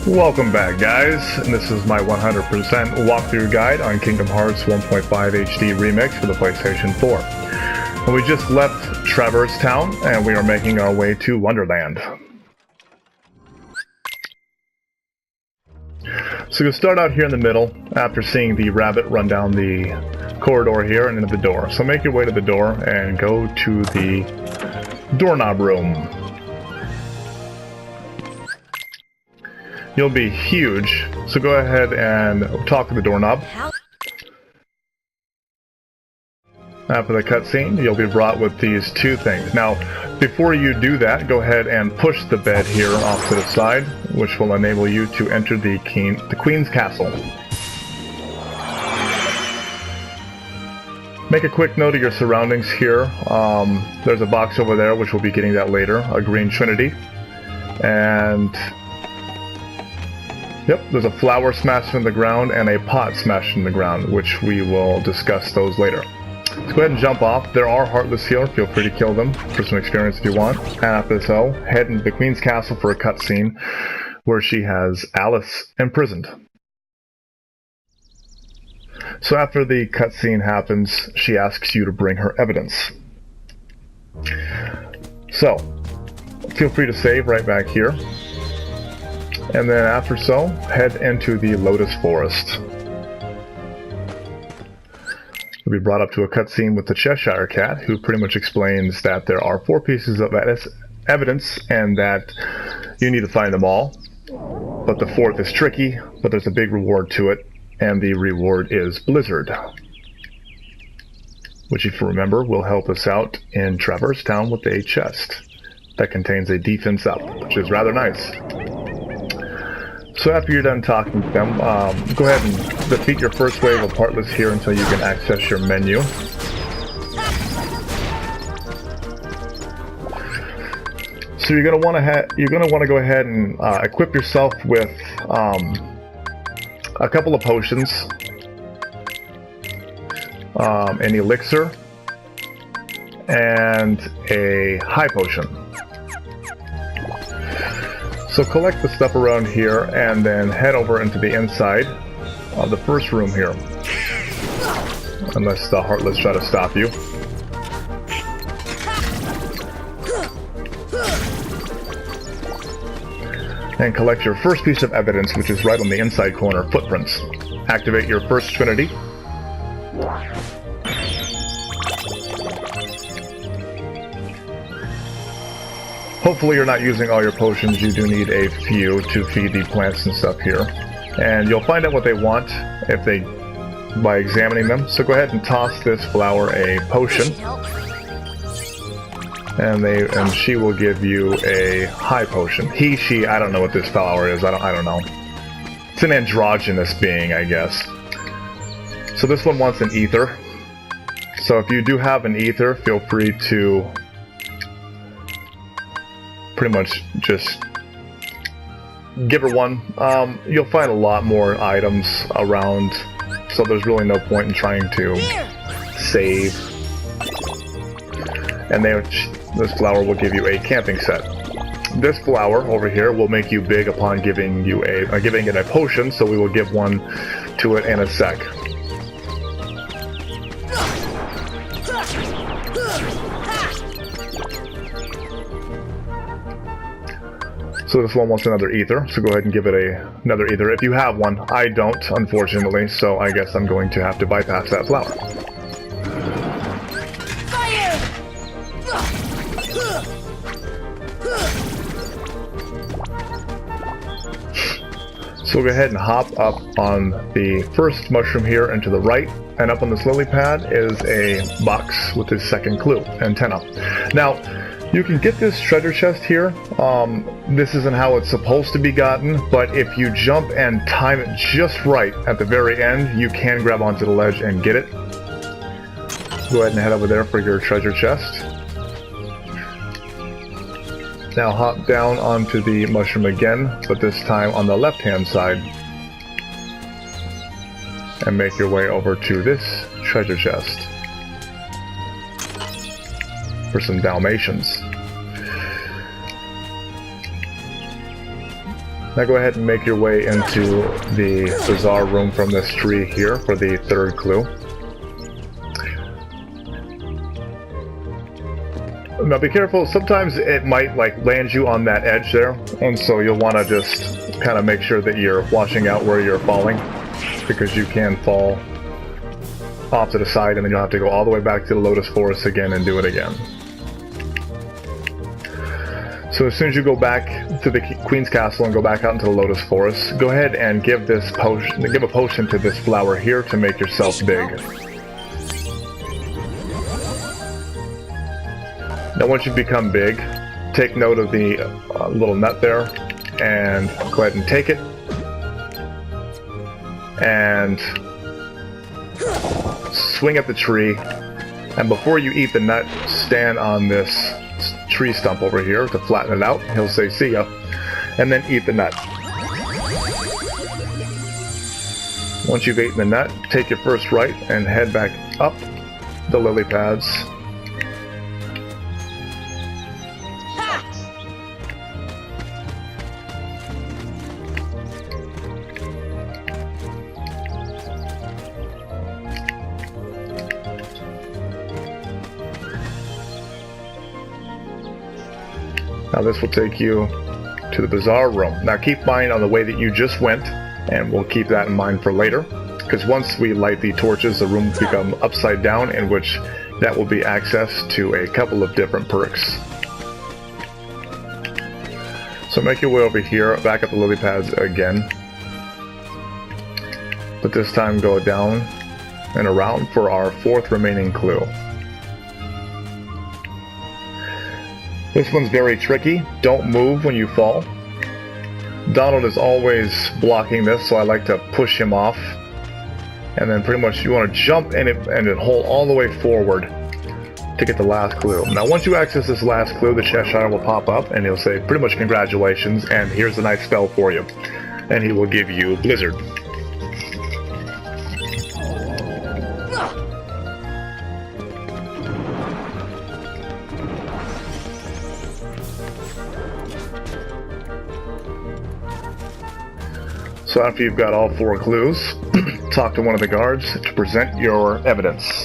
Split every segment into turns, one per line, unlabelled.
Welcome back, guys, and this is my 100% walkthrough guide on Kingdom Hearts 1.5 HD Remix for the PlayStation 4. And we just left Traverse Town, and we are making our way to Wonderland. So we'll start out here in the middle, after seeing the rabbit run down the corridor here and into the door. So make your way to the door and go to the doorknob room. You'll be huge, so go ahead and talk to the doorknob. After the cutscene, you'll be brought with these two things. Now, before you do that, go ahead and push the bed here off to the side, which will enable you to enter the Queen's Castle. Make a quick note of your surroundings here. There's a box over there, which we'll be getting that later, a green Trinity. And yep, there's a flower smashed in the ground and a pot smashed in the ground, which we will discuss those later. So go ahead and jump off. There are Heartless here. Feel free to kill them for some experience if you want. And after so, head into the Queen's Castle for a cutscene where she has Alice imprisoned. So after the cutscene happens, she asks you to bring her evidence. So, feel free to save right back here. And then after so, head into the Lotus Forest. You'll be brought up to a cutscene with the Cheshire Cat, who pretty much explains that there are 4 pieces of evidence and that you need to find them all. But the 4th is tricky, but there's a big reward to it, and the reward is Blizzard, which, if you remember, will help us out in Traverse Town with a chest that contains a defense up, which is rather nice. So after you're done talking to them, go ahead and defeat your first wave of Heartless here until you can access your menu. So you're gonna want to go ahead and equip yourself with a couple of potions, an elixir, and a high potion. So collect the stuff around here and then head over into the inside of the first room here. Unless the Heartless try to stop you. And collect your first piece of evidence, which is right on the inside corner, footprints. Activate your first Trinity. Hopefully you're not using all your potions. You do need a few to feed the plants and stuff here. And you'll find out what they want by examining them. So go ahead and toss this flower a potion. And she will give you a high potion. He, she, I don't know what this flower is. I don't know. It's an androgynous being, I guess. So this one wants an ether. So if you do have an ether, feel free to pretty much just give her one. You'll find a lot more items around, so there's really no point in trying to save. And this flower will give you a camping set. This flower over here will make you big upon giving it a potion, so we will give one to it in a sec. So this one wants another ether, so go ahead and give it another ether if you have one. I don't, unfortunately, so I guess I'm going to have to bypass that flower.
Fire!
So go ahead and hop up on the first mushroom here and to the right, and up on this lily pad is a box with this second clue, antenna. Now, you can get this treasure chest here. This isn't how it's supposed to be gotten, but if you jump and time it just right at the very end, you can grab onto the ledge and get it. Go ahead and head over there for your treasure chest. Now hop down onto the mushroom again, but this time on the left-hand side. And make your way over to this treasure chest for some Dalmatians. Now go ahead and make your way into the Bazaar Room from this tree here for the third clue. Now be careful, sometimes it might like land you on that edge there, and so you'll want to just kind of make sure that you're watching out where you're falling, because you can fall off to the side and then you'll have to go all the way back to the Lotus Forest again and do it again. So as soon as you go back to the Queen's Castle and go back out into the Lotus Forest, go ahead and give a potion to this flower here to make yourself big. Now once you become big, take note of the little nut there and go ahead and take it. And swing at the tree. And before you eat the nut, stand on this tree stump over here to flatten it out. He'll say, "See ya," and then eat the nut. Once you've eaten the nut, take your first right and head back up the lily pads. Now this will take you to the Bazaar Room. Now keep in mind on the way that you just went, and we'll keep that in mind for later, because once we light the torches, the room will become upside down, in which that will be access to a couple of different perks. So make your way over here, back up the lily pads again, but this time go down and around for our fourth remaining clue. This one's very tricky. Don't move when you fall. Donald is always blocking this, so I like to push him off. And then pretty much you want to jump and then hold all the way forward to get the last clue. Now once you access this last clue, the Cheshire will pop up and he'll say pretty much congratulations, and here's a nice spell for you. And he will give you Blizzard. So after you've got all four clues, talk to one of the guards to present your evidence.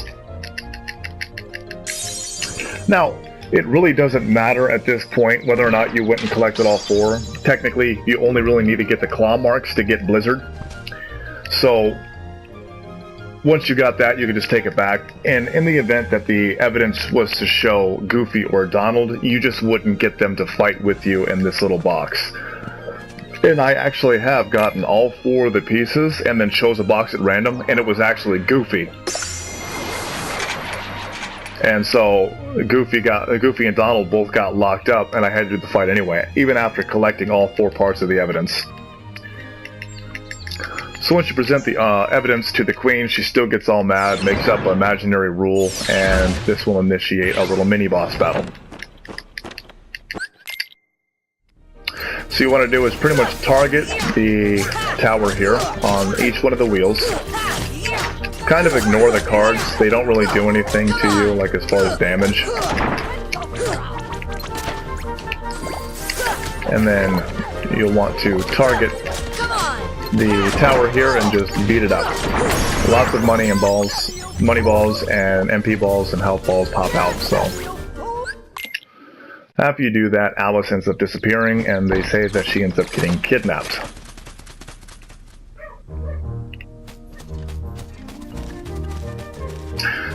Now, it really doesn't matter at this point whether or not you went and collected all four. Technically, you only really need to get the claw marks to get Blizzard. So, once you got that, you can just take it back. And in the event that the evidence was to show Goofy or Donald, you just wouldn't get them to fight with you in this little box. And I actually have gotten all four of the pieces and then chose a box at random, and it was actually Goofy. And so Goofy and Donald both got locked up, and I had to do the fight anyway, even after collecting all four parts of the evidence. So once you present the evidence to the Queen, she still gets all mad, makes up an imaginary rule, and this will initiate a little mini-boss battle. So you want to do is pretty much target the tower here on each one of the wheels. Kind of ignore the cards, they don't really do anything to you, like as far as damage. And then you'll want to target the tower here and just beat it up. Lots of money and balls, money balls and MP balls and health balls pop out, so. After you do that, Alice ends up disappearing, and they say that she ends up getting kidnapped.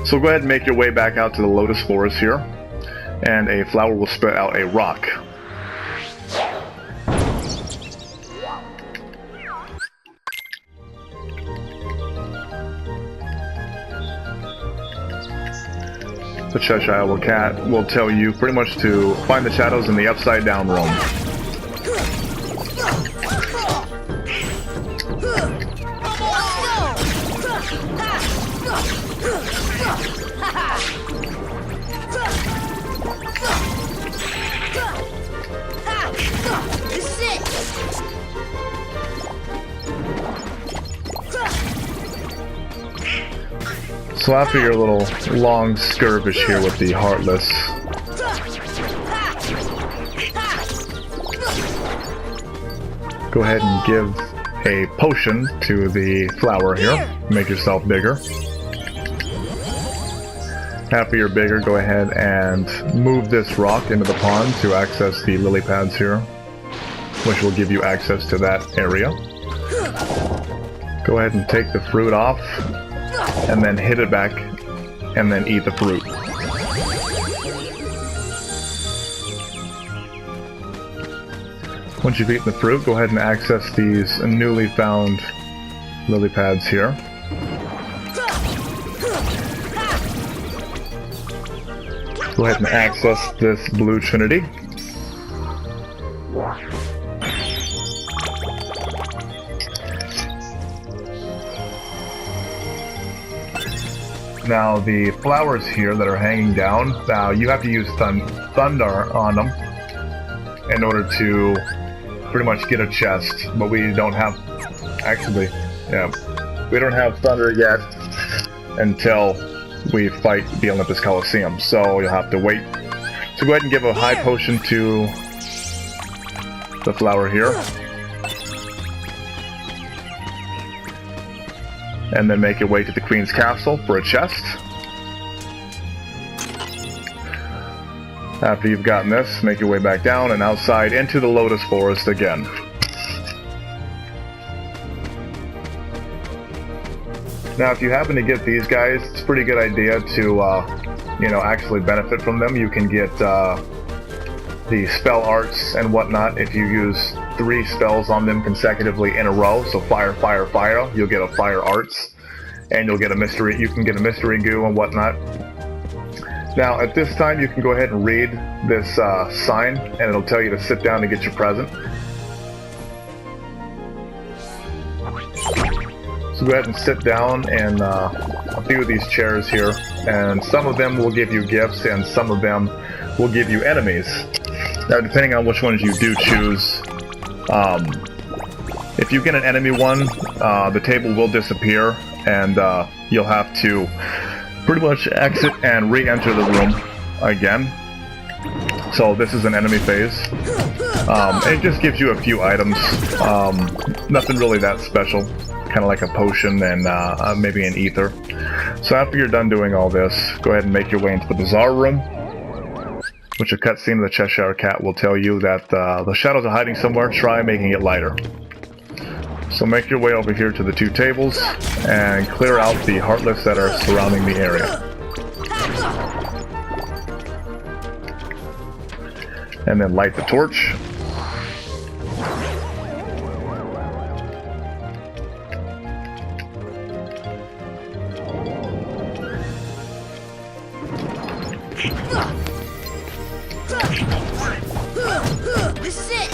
So go ahead and make your way back out to the Lotus Forest here, and a flower will spit out a rock. The Cheshire Cat will tell you pretty much to find the shadows in the upside down room. So after your little long skirmish here with the Heartless, go ahead and give a potion to the flower here. Make yourself bigger. After you're bigger, go ahead and move this rock into the pond to access the lily pads here, which will give you access to that area. Go ahead and take the fruit off, and then hit it back, and then eat the fruit. Once you've eaten the fruit, go ahead and access these newly found lily pads here. Go ahead and access this blue Trinity. Now the flowers here that are hanging down, now you have to use thunder on them in order to pretty much get a chest, but we don't have, actually, yeah, we don't have thunder yet until we fight the Olympus Coliseum, so you'll have to wait. So go ahead and give a high potion to the flower here. And then make your way to the Queen's Castle for a chest. After you've gotten this, make your way back down and outside into the Lotus Forest again. Now, if you happen to get these guys, it's a pretty good idea to, you know, actually benefit from them. You can get the spell arts and whatnot if you use 3 spells on them consecutively in a row. So fire, fire, fire. You'll get a fire arts, and you'll get a mystery. You can get a mystery goo and whatnot. Now, at this time, you can go ahead and read this sign, and it'll tell you to sit down and get your present. So go ahead and sit down in a few of these chairs here, and some of them will give you gifts, and some of them will give you enemies. Now, depending on which ones you do choose, if you get an enemy one, the table will disappear, and you'll have to pretty much exit and re-enter the room again. So this is an enemy phase. It just gives you a few items, nothing really that special, kind of like a potion and maybe an ether. So after you're done doing all this, go ahead and make your way into the Bazaar Room, which a cutscene of the Cheshire Cat will tell you that the shadows are hiding somewhere. Try making it lighter. So make your way over here to the 2 tables and clear out the heartless that are surrounding the area. And then light the torch.
This is it.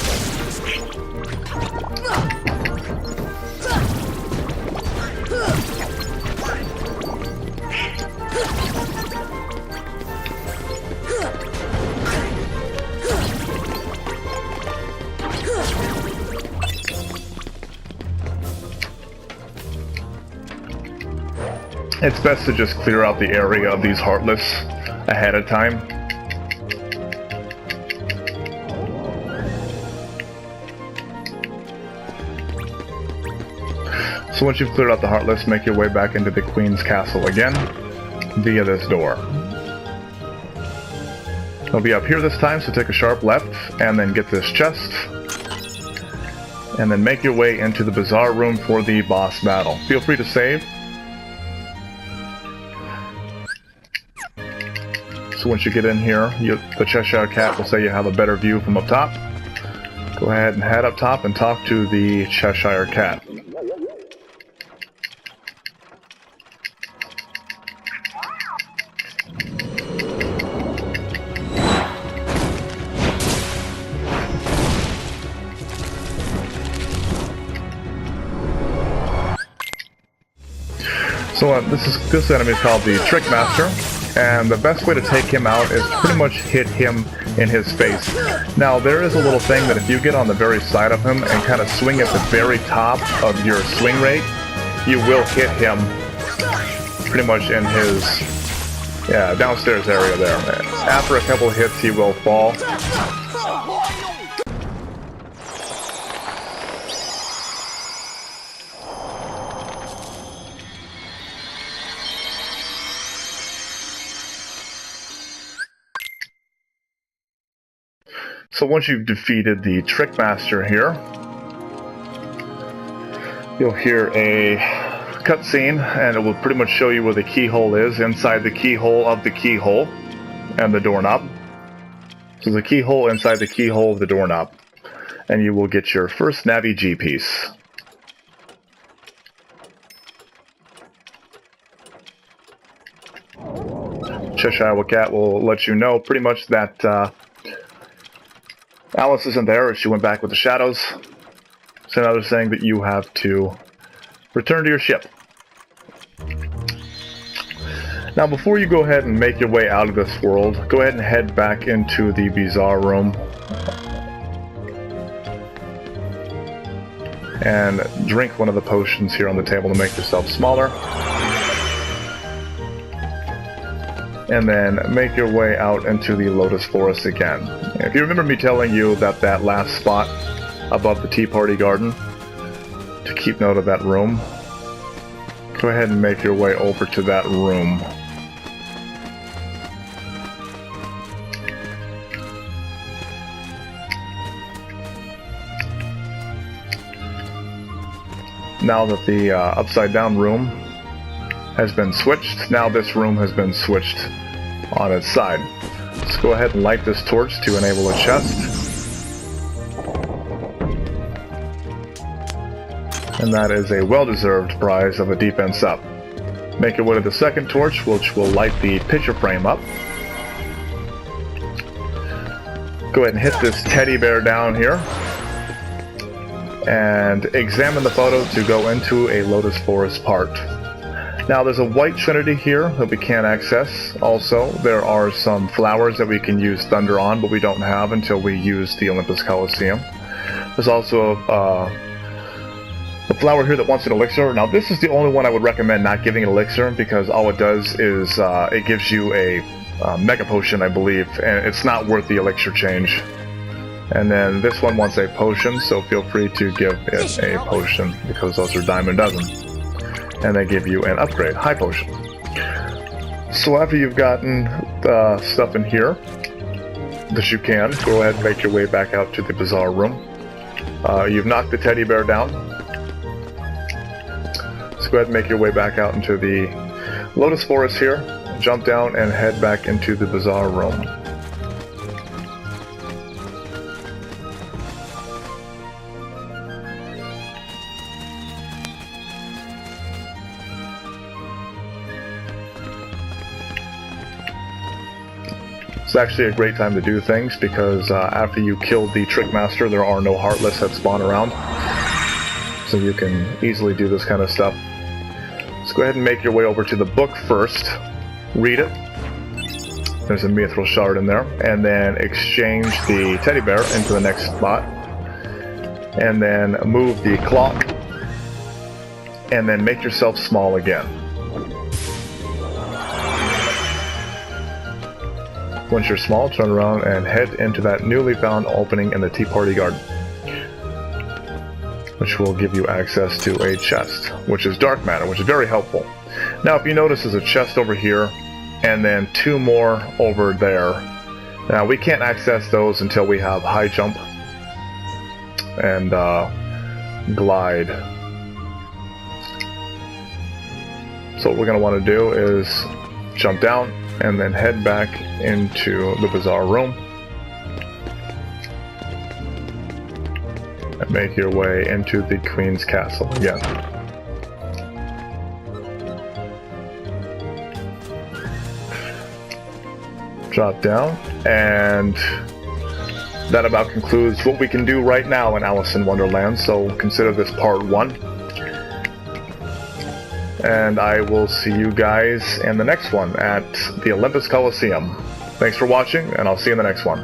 It's best to just clear out the area of these heartless ahead of time. So once you've cleared out the heartless, make your way back into the Queen's Castle again via this door. It'll be up here this time, so take a sharp left and then get this chest. And then make your way into the Bazaar Room for the boss battle. Feel free to save. So once you get in here, the Cheshire Cat will say you have a better view from up top. Go ahead and head up top and talk to the Cheshire Cat. So this enemy is called the Trick Master. And the best way to take him out is pretty much hit him in his face. Now, there is a little thing that if you get on the very side of him and kind of swing at the very top of your swing rate, you will hit him pretty much in his downstairs area there. After a couple of hits, he will fall. So once you've defeated the Trick Master here, you'll hear a cutscene, and it will pretty much show you where the keyhole is, inside the keyhole of the keyhole and the doorknob. So the keyhole inside the keyhole of the doorknob, and you will get your first Navi G piece. Cheshire Cat will let you know pretty much that Alice isn't there, as she went back with the shadows. So now they're saying that you have to return to your ship. Now before you go ahead and make your way out of this world, go ahead and head back into the Bazaar Room and drink one of the potions here on the table to make yourself smaller. And then make your way out into the Lotus Forest again. If you remember me telling you that that last spot above the Tea Party Garden, to keep note of that room, go ahead and make your way over to that room. Now that the upside down room has been switched, now this room has been switched on its side. Let's go ahead and light this torch to enable a chest. And that is a well-deserved prize of a deep end sub. Make your way to the second torch, which will light the picture frame up. Go ahead and hit this teddy bear down here. And examine the photo to go into a Lotus Forest part. Now there's a white trinity here that we can't access. Also, there are some flowers that we can use thunder on, but we don't have until we use the Olympus Coliseum. There's also a flower here that wants an elixir. Now this is the only one I would recommend not giving an elixir, because all it does is it gives you a mega potion, I believe, and it's not worth the elixir change. And then this one wants a potion, so feel free to give it a potion, because those are dime a dozen. And they give you an upgrade, high potion. So after you've gotten the stuff in here that you can, go ahead and make your way back out to the Bazaar Room. You've knocked the teddy bear down. So go ahead and make your way back out into the Lotus Forest here. Jump down and head back into the Bazaar Room. It's actually a great time to do things, because after you kill the Trick Master, there are no Heartless that spawn around. So you can easily do this kind of stuff. Let's go ahead and make your way over to the book first. Read it. There's a mithril shard in there. And then exchange the teddy bear into the next spot. And then move the clock. And then make yourself small again. Once you're small, turn around and head into that newly found opening in the Tea Party Garden, which will give you access to a chest, which is dark matter, which is very helpful. Now, if you notice, there's a chest over here, and then two more over there. Now, we can't access those until we have high jump and glide. So what we're going to want to do is jump down, and then head back into the Bazaar Room. And make your way into the Queen's Castle again. Drop down, and that about concludes what we can do right now in Alice in Wonderland, so consider this part 1. And I will see you guys in the next one at the Olympus Coliseum. Thanks for watching, and I'll see you in the next one.